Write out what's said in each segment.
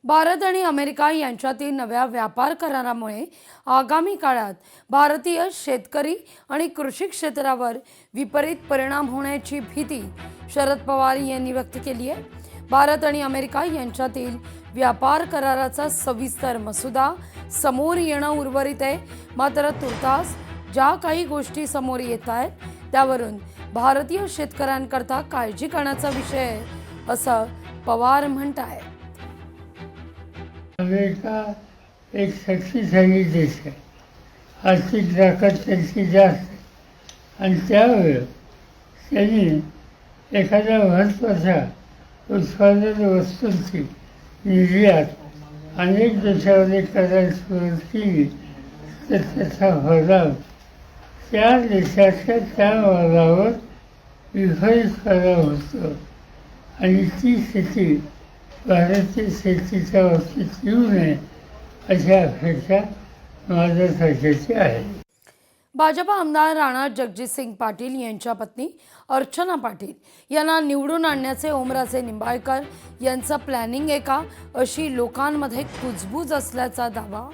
भारत आणि अमेरिका यांच्यातील नव्या व्यापार करारामुळे आगामी काळात भारतीय शेतकरी आणि कृषी क्षेत्रावर विपरीत परिणाम होण्याची भीती शरद पवार यांनी व्यक्त केली आहे। भारत आणि अमेरिका यांच्यातील व्यापार कराराचा सविस्तर मसुदा समोर येणं उर्वरित आहे, मात्र तुर्तास ज्या काही गोष्टी समोर येत आहेत त्यावरून भारतीय शेतकऱ्यांकरता काळजी करण्याचा विषय आहे असं पवार म्हणतात। अमेरिका एक शक्तिशाली देश आहे, आर्थिक ताकद त्यांची जास्त आहे आणि त्यावेळेस त्यांनी एखाद्या महत्त्वाच्या उत्पादन वस्तूंची निर्यात अनेक देशामध्ये करायला सुरुवात केली तर त्याचा फरक त्या देशाच्या त्या मालावर विपरीत परिणाम होतो आणि ती स्थिती भारतीय शेतीच्या बाबतीत येऊ नये अशी अपेक्षा माझ्यासारख्याची आहे। भाजपा आमदार राणा जगजितसिंग पाटील यांच्या पत्नी अर्चना पाटील यांना निवडून आणण्याचे ओमराजे निंबाळकर यांचं प्लॅनिंग आहे का अशी लोकांमध्ये कुजबूज असल्याचा दावा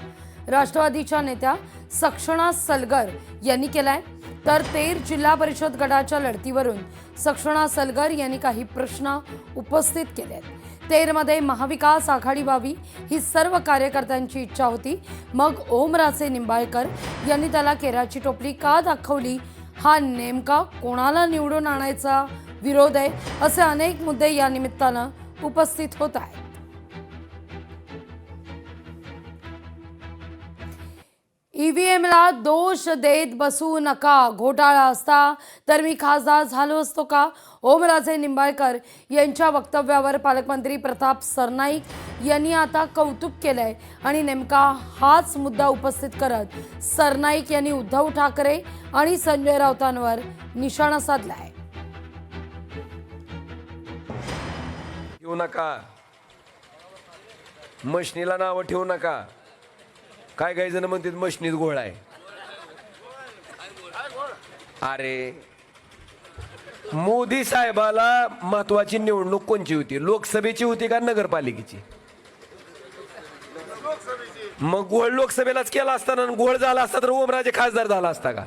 राष्ट्रवादीच्या नेत्या सक्षणा सलगर यांनी केलाय। तर तेर जिल्हा परिषद गटाच्या लढतीवरून सक्षणा सलगर यांनी काही प्रश्न उपस्थित केले। तेरमध्ये महाविकास आघाडी व्हावी ही सर्व कार्यकर्त्यांची इच्छा होती, मग ओमराजे निंबाळकर यांनी त्याला केराची टोपली का दाखवली, हा नेमका कोणाला निवडून आणायचा विरोध आहे, असे अनेक मुद्दे या निमित्तानं उपस्थित होत आहेत। ईव्हीएमला दोष देत बसू नका, घोटाळा असता तर मी खासदार झालो असतो का, ओमराजे निंबाळकर यांच्या वक्तव्यावर पालकमंत्री प्रताप सरनाईक यांनी आता कौतुक केलंय आणि नेमका हाच मुद्दा उपस्थित करत सरनाईक यांनी उद्धव ठाकरे आणि संजय राऊतांवर निशाणा साधलाय। ठेवू नका, मशनीला नाव ठेवू नका। काय काही जण म्हणतात मशनीत गोळ आहे। अरे मोदी साहेबाला महत्वाची निवडणूक कोणची होती, लोकसभेची होती का नगरपालिकेची? मग गोळ लोकसभेलाच केला असताना गोळ झाला असता तर ओमराजे खासदार झाला असता का?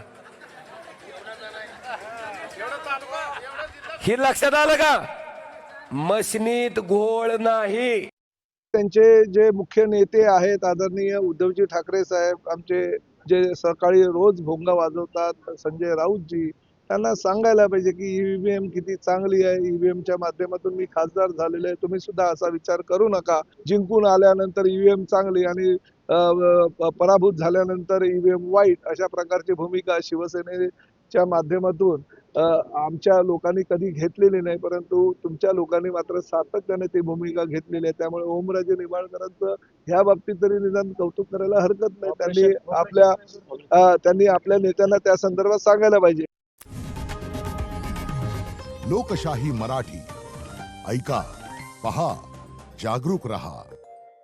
हे लक्षात आलं का? मशनीत घोळ नाही। त्यांचे जे मुख्य नेते आहेत आदरणीय उद्धवजी ठाकरे साहेब, आमचे जे सकाळी रोज भोंगा वाजवतात संजय राऊतजी, त्यांना सांगायला पाहिजे की ईव्हीएम किती चांगली आहे, ईव्हीएमच्या माध्यमातून मी खासदार झालेले आहे, तुम्ही सुद्धा असा विचार करू नका। जिंकून आल्यानंतर ईव्हीएम चांगली आणि पराभूत झाल्यानंतर ईव्हीएम वाईट, अशा प्रकारची भूमिका शिवसेनेच्या माध्यमातून आमच्या लोकांनी कधी घेतलेली नाही, परंतु तुमच्या लोकांनी मात्र सातत्याने ती भूमिका घेतलेली आहे। त्यामुळे ओमराजे निंबाळकरांचं ह्या बाबतीत तरी निदान कौतुक करायला हरकत नाही। त्यांनी आपल्या नेत्यांना त्या संदर्भात सांगायला पाहिजे। लोकशाही मराठी ऐका, पहा, जागरूक रहा।